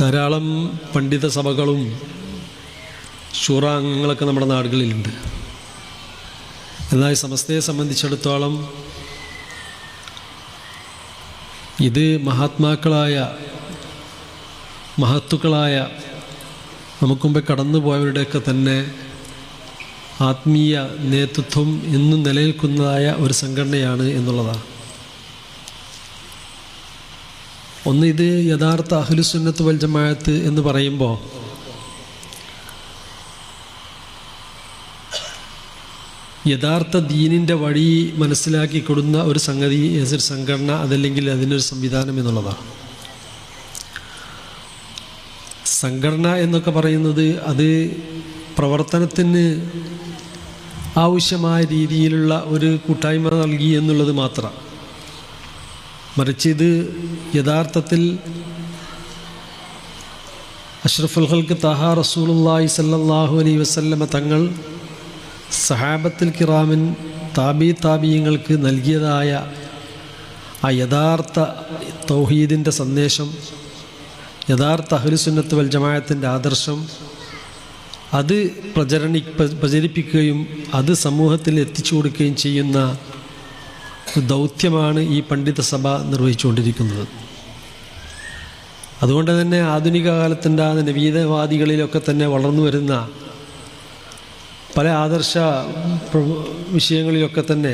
ധാരാളം പണ്ഡിത സഭകളും ശൂറ അംഗങ്ങളൊക്കെ നമ്മുടെ നാടുകളിലുണ്ട്. എന്നാൽ സമസ്തയെ സംബന്ധിച്ചിടത്തോളം ഇത് മഹത്തുക്കളായ നമുക്ക് മുമ്പേ കടന്നുപോയവരുടെയൊക്കെ തന്നെ ആത്മീയ നേതൃത്വം ഇന്നും നിലനിൽക്കുന്നതായ ഒരു സംഘടനയാണ് എന്നുള്ളതാണ്. ഒന്ന്, ഇത് യഥാർത്ഥ അഹ്ലുസുന്നത്ത് വൽ ജമാഅത്ത് എന്ന് പറയുമ്പോൾ യഥാർത്ഥ ദീനിൻ്റെ വഴി മനസ്സിലാക്കി കൊടുക്കുന്ന ഒരു സംഘടന, അതല്ലെങ്കിൽ അതിനൊരു സംവിധാനം എന്നുള്ളതാണ്. സംഘടന എന്നൊക്കെ പറയുന്നത് അത് പ്രവർത്തനത്തിന് ആവശ്യമായ രീതിയിലുള്ള ഒരു കൂട്ടായ്മ നൽകി എന്നുള്ളത് മാത്രം. മറിച്ച് ഇത് യഥാർത്ഥത്തിൽ അഷ്റഫുൽ ഖൽഖ് ത്വഹാ റസൂലുള്ളാഹി സ്വല്ലല്ലാഹു അലൈഹി വസല്ലമ തങ്ങൾ സഹാബത്തുൽ കിറാമിൻ താബീങ്ങൾക്ക് നൽകിയതായ ആ യഥാർത്ഥ തൗഹീദിൻ്റെ സന്ദേശം, യഥാർത്ഥ അഹ്ലുസുന്നത്ത് വൽ ജമാഅത്തിൻ്റെ ആദർശം, അത് പ്രചരിപ്പിക്കുകയും അത് സമൂഹത്തിൽ എത്തിച്ചു കൊടുക്കുകയും ചെയ്യുന്ന ദൗത്യമാണ് ഈ പണ്ഡിത സഭ നിർവഹിച്ചുകൊണ്ടിരിക്കുന്നത്. അതുകൊണ്ട് തന്നെ ആധുനിക കാലത്തിൻ്റെ നവീനവാദികളിലൊക്കെ തന്നെ വളർന്നു വരുന്ന പല ആദർശ വിഷയങ്ങളിലൊക്കെ തന്നെ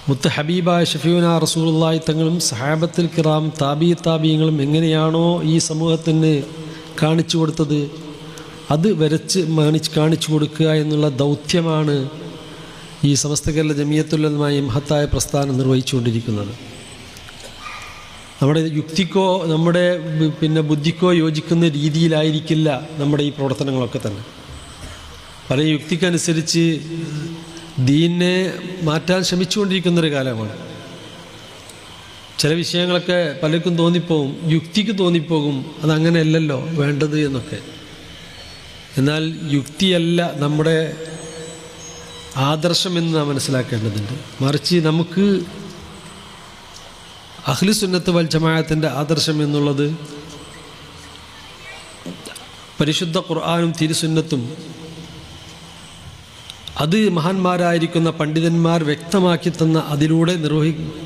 മുത്ത് ഹബീബായ ഷഫീഉനാ റസൂലുള്ളാഹി തങ്ങളും സഹാബത്തുൽ കിറാം താബീങ്ങളും എങ്ങനെയാണോ ഈ സമൂഹത്തിന് കാണിച്ചു കൊടുത്തത് അത് വരച്ച് കാണിച്ചു കൊടുക്കുക എന്നുള്ള ദൗത്യമാണ് ഈ സമസ്ത കേരള ജമിയത്തുൽ ഉലമ മഹത്തായ പ്രസ്ഥാനം നിർവഹിച്ചുകൊണ്ടിരിക്കുന്നത്. നമ്മുടെ യുക്തിക്കോ നമ്മുടെ ബുദ്ധിക്കോ യോജിക്കുന്ന രീതിയിലായിരിക്കില്ല നമ്മുടെ ഈ പ്രവർത്തനങ്ങളൊക്കെ തന്നെ. പല യുക്തിക്കനുസരിച്ച് ദീനിനെ മാറ്റാൻ ശ്രമിച്ചുകൊണ്ടിരിക്കുന്നൊരു കാലമാണ്. ചില വിഷയങ്ങളൊക്കെ പലർക്കും തോന്നിപ്പോകും, യുക്തിക്ക് തോന്നിപ്പോകും അതങ്ങനെയല്ലല്ലോ വേണ്ടത് എന്നൊക്കെ. എന്നാൽ യുക്തിയല്ല നമ്മുടെ ആദർശമെന്ന് നാം മനസ്സിലാക്കേണ്ടതുണ്ട്. മറിച്ച് നമുക്ക് അഹ്ലുസുന്നത്ത് വൽ ജമാഅത്തിൻ്റെ ആദർശം എന്നുള്ളത് പരിശുദ്ധ ഖുർആനും തിരുസുന്നത്തും അത് മഹാന്മാരായിരിക്കുന്ന പണ്ഡിതന്മാർ വ്യക്തമാക്കി തന്ന അതിലൂടെ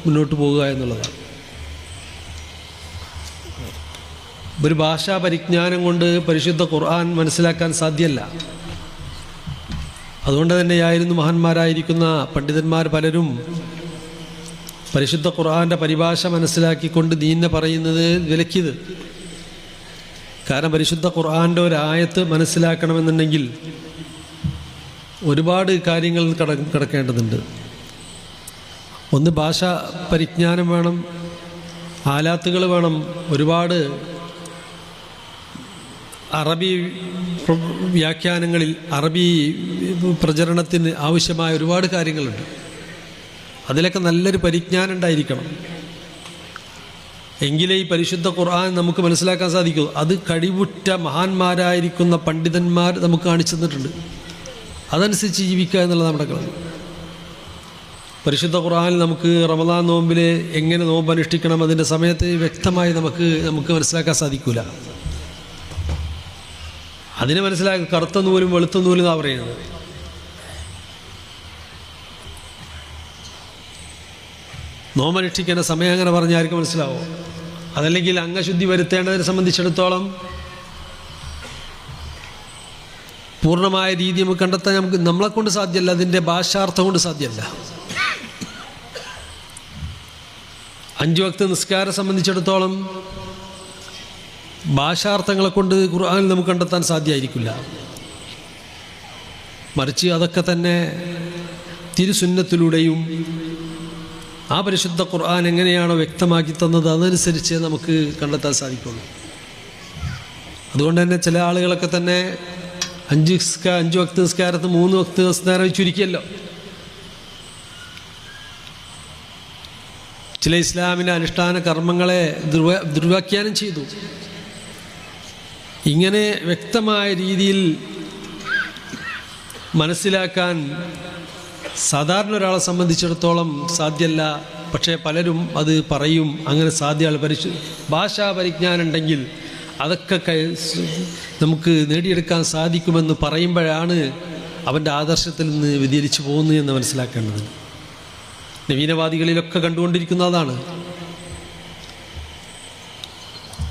മുന്നോട്ട് പോകുക എന്നുള്ളതാണ്. ഒരു ഭാഷാ പരിജ്ഞാനം കൊണ്ട് പരിശുദ്ധ ഖുർആൻ മനസ്സിലാക്കാൻ സാധ്യമല്ല. അതുകൊണ്ട് തന്നെയായിരുന്നു മഹാന്മാരായിരിക്കുന്ന പണ്ഡിതന്മാർ പലരും പരിശുദ്ധ ഖുർആൻ്റെ പരിഭാഷ മനസ്സിലാക്കിക്കൊണ്ട് ദീനിനെ പറയുന്നത് വിലക്കിയത്. കാരണം പരിശുദ്ധ ഖുർആൻ്റെ ഒരു ആയത്ത് മനസ്സിലാക്കണമെന്നുണ്ടെങ്കിൽ ഒരുപാട് കാര്യങ്ങൾ കിടക്കേണ്ടതുണ്ട്. ഒന്ന്, ഭാഷാ പരിജ്ഞാനം വേണം, ആലാത്തുകൾ വേണം, ഒരുപാട് അറബി വ്യാഖ്യാനങ്ങളിൽ അറബി പ്രചരണത്തിന് ആവശ്യമായ ഒരുപാട് കാര്യങ്ങളുണ്ട്. അതിലൊക്കെ നല്ലൊരു പരിജ്ഞാനം ഉണ്ടായിരിക്കണം. എങ്കിലേ ഈ പരിശുദ്ധ ഖുർആൻ നമുക്ക് മനസ്സിലാക്കാൻ സാധിക്കൂ. അത് കഴിവുറ്റ മഹാന്മാരായിരിക്കുന്ന പണ്ഡിതന്മാർ നമുക്ക് കാണിച്ചു തന്നിട്ടുണ്ട്. അതനുസരിച്ച് ജീവിക്കുക എന്നുള്ളത് നമ്മുടെ കടമ. പരിശുദ്ധ ഖുർആനിൽ നമുക്ക് റമദാൻ നോമ്പിൽ എങ്ങനെ നോമ്പ് അനുഷ്ഠിക്കണം അതിൻ്റെ സമയത്ത് വ്യക്തമായി നമുക്ക് മനസ്സിലാക്കാൻ സാധിക്കില്ല. അതിനെ മനസ്സിലാക്കി കറുത്ത നൂലും വെളുത്ത നൂലും എന്നാണ് പറയുന്നത്. നോമ്പനുഷ്ഠിക്കേണ്ട സമയം അങ്ങനെ പറഞ്ഞാൽ ആർക്കും മനസ്സിലാവോ? അതല്ലെങ്കിൽ അംഗശുദ്ധി വരുത്തേണ്ടതിനെ സംബന്ധിച്ചിടത്തോളം പൂർണ്ണമായ രീതി നമുക്ക് കണ്ടെത്താൻ നമ്മളെ കൊണ്ട് സാധ്യമല്ല, അതിൻ്റെ ഭാഷാർത്ഥം കൊണ്ട് സാധ്യമല്ല. 5 വക്ത് നിസ്കാരം സംബന്ധിച്ചിടത്തോളം ഭാഷാർത്ഥങ്ങളെ കൊണ്ട് ഖുർആനിൽ നമുക്ക് കണ്ടെത്താൻ സാധ്യമായിരിക്കില്ല. മറിച്ച് അതൊക്കെ തന്നെ തിരുസുന്നത്തിലൂടെയും ആ പരിശുദ്ധ ഖുർആൻ എങ്ങനെയാണോ വ്യക്തമാക്കി തന്നത് അതനുസരിച്ച് നമുക്ക് കണ്ടെത്താൻ സാധിക്കുള്ളൂ. അതുകൊണ്ട് തന്നെ ചില ആളുകളൊക്കെ തന്നെ 5 വക്ത് നിസ്കാരത്ത് 3 വക്ത് നിസ്കാരം ചുരുക്കിയല്ലോ. ചില ഇസ്ലാമിൻ്റെ അനുഷ്ഠാന കർമ്മങ്ങളെ ദുർവ്യാഖ്യാനം ചെയ്തു. ഇങ്ങനെ വ്യക്തമായ രീതിയിൽ മനസ്സിലാക്കാൻ സാധാരണ ഒരാളെ സംബന്ധിച്ചിടത്തോളം സാധ്യമല്ല. പക്ഷേ പലരും അത് പറയും. അങ്ങനെ സാധ്യത ഭാഷാ പരിജ്ഞാനം ഉണ്ടെങ്കിൽ അതൊക്കെ നമുക്ക് നേടിയെടുക്കാൻ സാധിക്കുമെന്ന് പറയുമ്പോഴാണ് അവൻ്റെ ആദർശത്തിൽ നിന്ന് വ്യതിചലിച്ചു പോകുന്നത് എന്ന് മനസ്സിലാക്കേണ്ടത്. നവീനവാദികളിലൊക്കെ കണ്ടുകൊണ്ടിരിക്കുന്ന അതാണ്.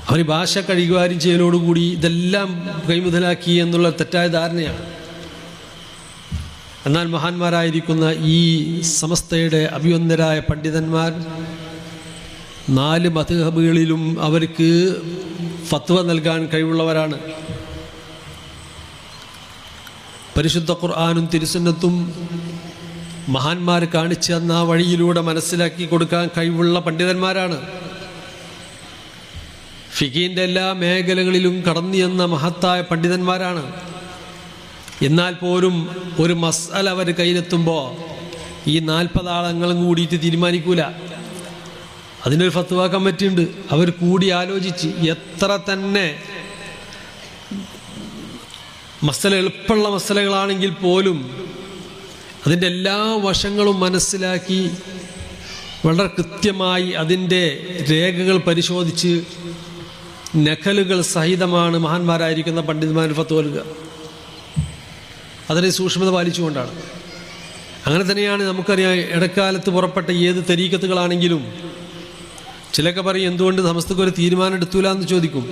അവർ ഭാഷ കൈകാര്യം ചെയ്യലോടുകൂടി ഇതെല്ലാം കൈമുതലാക്കി എന്നുള്ള തെറ്റായ ധാരണയാണ്. എന്നാൽ മഹാന്മാരായിരിക്കുന്ന ഈ സമസ്തയുടെ അഭിവന്ദരായ പണ്ഡിതന്മാർ 4 മദ്ഹബുകളിലും അവർക്ക് ഫത്വ നൽകാൻ കഴിവുള്ളവരാണ്. പരിശുദ്ധ ഖുർആനും തിരുസുന്നത്തും മഹാന്മാർ കാണിച്ചു തന്ന ആ വഴിയിലൂടെ മനസ്സിലാക്കി കൊടുക്കാൻ കഴിവുള്ള പണ്ഡിതന്മാരാണ്. ഫിഖിൻ്റെ എല്ലാ മേഖലകളിലും കടന്നു ചെന്ന മഹത്തായ പണ്ഡിതന്മാരാണ്. എന്നാൽ പോലും ഒരു മസ്അല അവർ കയ്യിലെത്തുമ്പോൾ ഈ 40 ആളങ്ങളും കൂടിയിട്ട് തീരുമാനിക്കൂല. അതിനൊരു ഫത്വ കമ്മിറ്റിയുണ്ട്. അവർ കൂടി ആലോചിച്ച് എത്ര തന്നെ എളുപ്പമുള്ള മസലകളാണെങ്കിൽ പോലും അതിൻ്റെ എല്ലാ വശങ്ങളും മനസ്സിലാക്കി വളരെ കൃത്യമായി അതിൻ്റെ രേഖകൾ പരിശോധിച്ച് നഖലുകൾ സഹിതമാണ് മഹാന്മാരായിരിക്കുന്ന പണ്ഡിതന്മാർ ഫത്വ നൽകുക. അതിനെ സൂക്ഷ്മത പാലിച്ചുകൊണ്ടാണ്. അങ്ങനെ തന്നെയാണ് നമുക്കറിയാം. ഇടക്കാലത്ത് പുറപ്പെട്ട ഏത് തരീക്കത്തുകളാണെങ്കിലും ചിലൊക്കെ പറയും എന്തുകൊണ്ട് സമസ്തക്ക് ഒരു തീരുമാനം എടുത്തൂല എന്ന് ചോദിക്കും.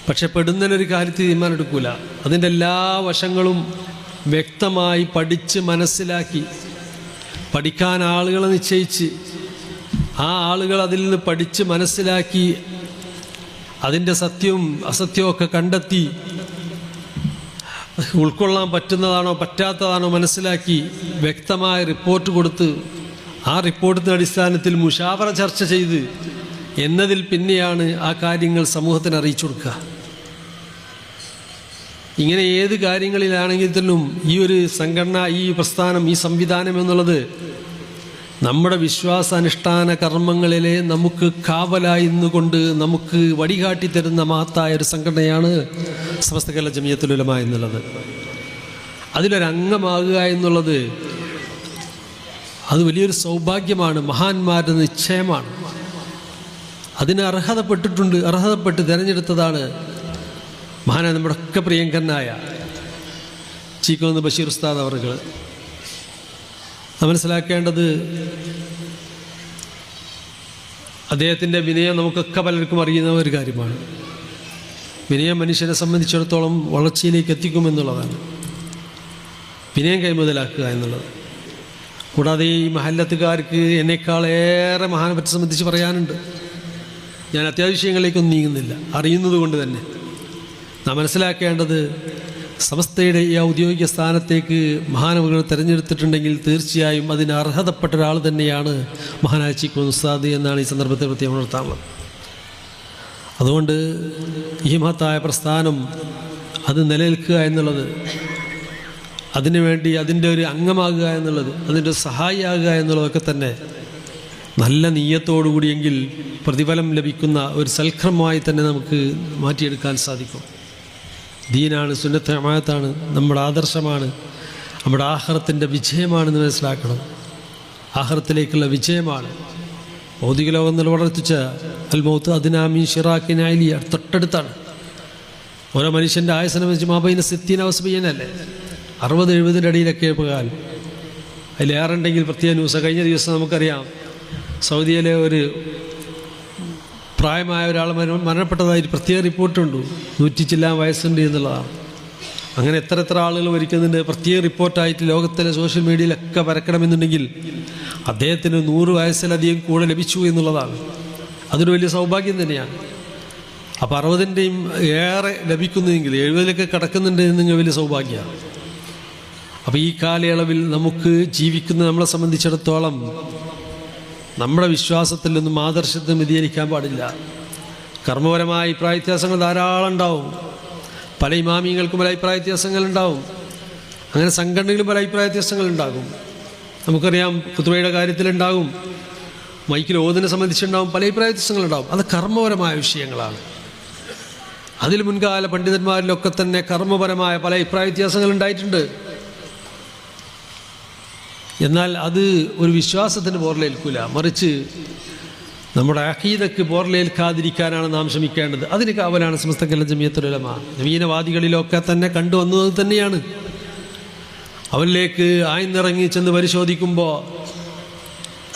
പക്ഷെ പെടുന്നതിനൊരു കാര്യത്തിൽ തീരുമാനം എടുക്കൂല. അതിൻ്റെ എല്ലാ വശങ്ങളും വ്യക്തമായി പഠിച്ച് മനസ്സിലാക്കി പഠിക്കാൻ ആളുകളെ നിശ്ചയിച്ച് ആ ആളുകൾ അതിൽ നിന്ന് പഠിച്ച് മനസ്സിലാക്കി അതിൻ്റെ സത്യവും അസത്യവും ഒക്കെ കണ്ടെത്തി ഉൾക്കൊള്ളാൻ പറ്റുന്നതാണോ പറ്റാത്തതാണോ മനസ്സിലാക്കി വ്യക്തമായ റിപ്പോർട്ട് കൊടുത്ത് ആ റിപ്പോർട്ടിൻ്റെ അടിസ്ഥാനത്തിൽ മുഷാവറ ചർച്ച ചെയ്ത് എന്നതിൽ പിന്നെയാണ് ആ കാര്യങ്ങൾ സമൂഹത്തിന് അറിയിച്ചു കൊടുക്കുക. ഇങ്ങനെ ഏത് കാര്യങ്ങളിലാണെങ്കിൽ തന്നെ ഈ ഒരു സംഘടന, ഈ പ്രസ്ഥാനം, ഈ സംവിധാനം എന്നുള്ളത് നമ്മുടെ വിശ്വാസാനുഷ്ഠാന കർമ്മങ്ങളിലെ നമുക്ക് കാവലായി നിന്നുകൊണ്ട് നമുക്ക് വഴികാട്ടി തരുന്ന മഹത്തായ ഒരു സംഘടനയാണ് സമസ്ത കേരള ജമിയത്തുൽ ഉലമ എന്നുള്ളത്. അതിലൊരംഗമാകുക എന്നുള്ളത് അത് വലിയൊരു സൗഭാഗ്യമാണ്, മഹാന്മാരുടെ നിശ്ചയമാണ്. അതിന് അർഹതപ്പെട്ട് തിരഞ്ഞെടുത്തതാണ് മഹാനായ നമ്മുടെ ഒക്കെ പ്രിയങ്കരനായ ചീക്കോന്ന് ബഷീർ ഉസ്താദ് അവറുകൾ. മനസ്സിലാക്കേണ്ടത് അദ്ദേഹത്തിൻ്റെ വിനയം നമുക്കൊക്കെ പലർക്കും അറിയുന്ന ഒരു കാര്യമാണ്. വിനയം മനുഷ്യനെ സംബന്ധിച്ചിടത്തോളം വളർച്ചയിലേക്ക് എത്തിക്കുമെന്നുള്ളതാണ്. വിനയം കൈമുതലാക്കുക എന്നുള്ളത്. കൂടാതെ ഈ മഹല്ലത്തുകാർക്ക് എന്നെക്കാളേറെ മഹാനപറ്റി സംബന്ധിച്ച് പറയാനുണ്ട്. ഞാൻ അത്യാവശ്യങ്ങളിലേക്കൊന്നും നീങ്ങുന്നില്ല, അറിയുന്നത് കൊണ്ട് തന്നെ. നാം മനസ്സിലാക്കേണ്ടത് സമസ്തയുടെ ഈ ഔദ്യോഗിക സ്ഥാനത്തേക്ക് മഹാനവകൾ തിരഞ്ഞെടുത്തിട്ടുണ്ടെങ്കിൽ തീർച്ചയായും അതിന് അർഹതപ്പെട്ട ഒരാൾ തന്നെയാണ് മഹാനായ ചീക്കോന്ന് ഉസ്താദ് എന്നാണ് ഈ സന്ദർഭത്തിൽ പ്രത്യേകം ഉണർത്താനുള്ളത്. അതുകൊണ്ട് ഈ മഹത്തായ പ്രസ്ഥാനം അത് നിലനിൽക്കുക എന്നുള്ളത്, അതിനുവേണ്ടി അതിൻ്റെ ഒരു അംഗമാകുക എന്നുള്ളത്, അതിൻ്റെ സഹായിയാകുക എന്നുള്ളതൊക്കെ തന്നെ നല്ല നീയത്തോടുകൂടിയെങ്കിൽ പ്രതിഫലം ലഭിക്കുന്ന ഒരു സൽക്രമമായി തന്നെ നമുക്ക് മാറ്റിയെടുക്കാൻ സാധിക്കും. ദീനാണ്, സുന്നത്ത് ജമാഅത്താണ്, നമ്മുടെ ആദർശമാണ്, നമ്മുടെ ആഖിറത്തിൻ്റെ വിജയമാണെന്ന് മനസ്സിലാക്കണം. ആഖിറത്തിലേക്കുള്ള വിജയമാണ്. ഭൗതിക ലോകം നിലവർത്തിച്ച അൽ മൗത്ത് അദ്നാ മിൻ ശിറാക്കിൻ അലി തൊട്ടടുത്താണ്. ഓരോ മനുഷ്യൻ്റെ ആയുസ്സിനെ വെച്ച് മാബൈന സിത്തീന വസ്ബിയനല്ലേ, 60-70 അടിയിലൊക്കെ പോകാൻ. അതിലേറെ ഉണ്ടെങ്കിൽ പ്രത്യേക ന്യൂസ്. കഴിഞ്ഞ ദിവസം നമുക്കറിയാം സൗദിയിലെ ഒരു പ്രായമായ ഒരാൾ മരണപ്പെട്ടതായിട്ട് പ്രത്യേക റിപ്പോർട്ടുണ്ട്. 100 ചില്ലാൻ വയസ്സുണ്ട് എന്നുള്ളതാണ്. അങ്ങനെ എത്ര ആളുകൾ മരിക്കുന്നുണ്ട്. പ്രത്യേക റിപ്പോർട്ടായിട്ട് ലോകത്തിലെ സോഷ്യൽ മീഡിയയിലൊക്കെ പരക്കണമെന്നുണ്ടെങ്കിൽ അദ്ദേഹത്തിന് 100 വയസ്സിലധികം കൂടെ ലഭിച്ചു എന്നുള്ളതാണ്. അതൊരു വലിയ സൗഭാഗ്യം തന്നെയാണ്. അപ്പോൾ 60-ൻ്റെയും ഏറെ ലഭിക്കുന്നുവെങ്കിൽ 70-ലൊക്കെ കടക്കുന്നുണ്ട് എന്നെങ്കിൽ വലിയ സൗഭാഗ്യമാണ്. അപ്പോൾ ഈ കാലയളവിൽ നമുക്ക് ജീവിക്കുന്ന നമ്മളെ സംബന്ധിച്ചിടത്തോളം നമ്മുടെ വിശ്വാസത്തിൽ നിന്നും ആദർശത്തിനും വ്യതിചലിക്കാൻ പാടില്ല. കർമ്മപരമായ അഭിപ്രായ വ്യത്യാസങ്ങൾ ധാരാളം ഉണ്ടാവും. പല ഇമാമിയങ്ങൾക്കും പല അഭിപ്രായ വ്യത്യാസങ്ങളുണ്ടാവും. അങ്ങനെ സംഘടനകളും പല അഭിപ്രായ വ്യത്യാസങ്ങളുണ്ടാകും. നമുക്കറിയാം ഖുതുബയുടെ കാര്യത്തിലുണ്ടാകും, മൈക്കിൽ ഓതിനെ സംബന്ധിച്ചുണ്ടാകും, പല അഭിപ്രായ വ്യത്യാസങ്ങളുണ്ടാകും. അത് കർമ്മപരമായ വിഷയങ്ങളാണ്. അതിൽ മുൻകാല പണ്ഡിതന്മാരിലൊക്കെ തന്നെ കർമ്മപരമായ പല അഭിപ്രായ വ്യത്യാസങ്ങൾ ഉണ്ടായിട്ടുണ്ട്. എന്നാൽ അത് ഒരു വിശ്വാസത്തിന് പോറലേൽക്കില്ല, മറിച്ച് നമ്മുടെ അഖീദക്ക് പോറലേൽക്കാതിരിക്കാനാണ് നാം ശ്രമിക്കേണ്ടത്. അതിന് കാവലാണ് സമസ്ത കേരള ജമിയത്തുൽ ഉലമ. നവീനവാദികളിലൊക്കെ തന്നെ കണ്ടുവന്നത് തന്നെയാണ്. അവരിലേക്ക് ആഴ്ന്നിറങ്ങി ചെന്ന് പരിശോധിക്കുമ്പോൾ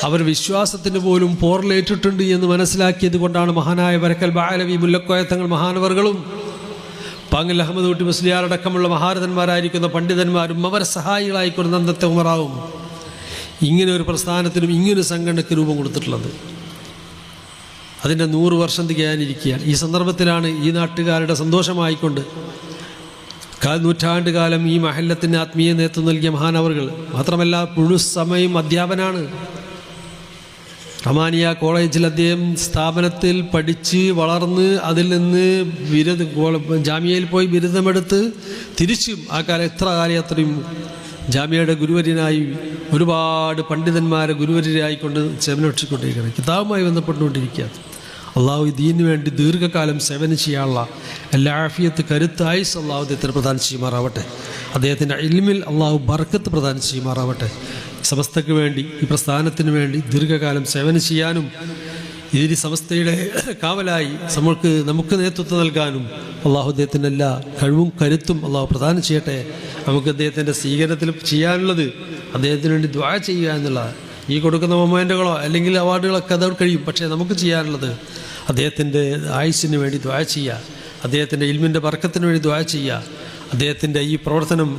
അവർ വിശ്വാസത്തിന് പോലും പോറലേറ്റിട്ടുണ്ട് എന്ന് മനസ്സിലാക്കിയത് കൊണ്ടാണ് മഹാനായ ബരക്കൽ ബാലവി മുല്ലക്കോയ തങ്ങൾ മഹാനവറുകളും പാങ്ങൽ അഹമ്മദ് കുട്ടി മുസ്ലിയാർ അടക്കമുള്ള മഹാരഥന്മാരായിരിക്കുന്ന പണ്ഡിതന്മാരും അവരെ സഹായികളായിക്കൊണ്ട് അന്നത്തെ ഉമറാവും ഇങ്ങനെ ഒരു പ്രസ്ഥാനത്തിനും ഇങ്ങനൊരു സംഘടനയ്ക്ക് രൂപം കൊടുത്തിട്ടുള്ളത്. അതിൻ്റെ 100 വർഷം തികയാനിരിക്കുകയാണ്. ഈ സന്ദർഭത്തിലാണ് ഈ നാട്ടുകാരുടെ സന്തോഷമായിക്കൊണ്ട് നൂറ്റാണ്ട് കാലം ഈ മഹല്ലത്തിന് ആത്മീയ നേതൃത്വം നൽകിയ മഹാനവറുകൾ മാത്രമല്ല മുഴുസമയം അധ്യാപനാണ്. റഹ്മാനിയ കോളേജിൽ അദ്ദേഹം സ്ഥാപനത്തിൽ പഠിച്ച് വളർന്ന് അതിൽ നിന്ന് ജാമ്യയിൽ പോയി ബിരുദമെടുത്ത് തിരിച്ചും ആ കാലം എത്ര കാലം അത്രയും ജാമ്യയുടെ ഗുരുവര്യനായി ഒരുപാട് പണ്ഡിതന്മാരെ ഗുരുവര്യരായിക്കൊണ്ട് സേവനമനുഷ്ഠിച്ചുകൊണ്ടിരിക്കുകയാണ്. കിതാബുമായി ബന്ധപ്പെട്ടുകൊണ്ടിരിക്കുകയാണ്. അള്ളാഹു ദീനിന് വേണ്ടി ദീർഘകാലം സേവനം ചെയ്യാനുള്ള എല്ലാ ആഫിയത്ത് കരുത്തായി അള്ളാഹു അദ്ദേഹത്തിന് പ്രദാനം ചെയ്യുമാറാവട്ടെ. അദ്ദേഹത്തിൻ്റെ ഇൽമിൽ അള്ളാഹു ബർക്കത്ത് പ്രദാനം ചെയ്യുമാറാവട്ടെ. സമസ്തയ്ക്ക് വേണ്ടി, ഈ പ്രസ്ഥാനത്തിന് വേണ്ടി ദീർഘകാലം സേവനം ചെയ്യാനും ഇതിന് സമസ്തയുടെ കാവലായി നമുക്ക് നേതൃത്വം നൽകാനും അള്ളാഹു അദ്ദേഹത്തിൻ്റെ എല്ലാ കഴിവും കരുത്തും അള്ളാഹു പ്രദാനം ചെയ്യട്ടെ. നമുക്ക് അദ്ദേഹത്തിൻ്റെ സ്വീകരണത്തിൽ ചെയ്യാനുള്ളത് അദ്ദേഹത്തിന് വേണ്ടി ദുആ ചെയ്യുക എന്നുള്ളതാണ്. ഈ കൊടുക്കുന്ന മൊമെൻറ്റുകളോ അല്ലെങ്കിൽ അവാർഡുകളൊക്കെ അതോട് കഴിയും. പക്ഷേ നമുക്ക് ചെയ്യാനുള്ളത് അദ്ദേഹത്തിൻ്റെ ആയുസ്സിന് വേണ്ടി ദുആ ചെയ്യുക, അദ്ദേഹത്തിൻ്റെ ഇൽമിൻ്റെ ബർക്കത്തിന് വേണ്ടി ദുആ ചെയ്യുക. അദ്ദേഹത്തിൻ്റെ ഈ പ്രവർത്തനം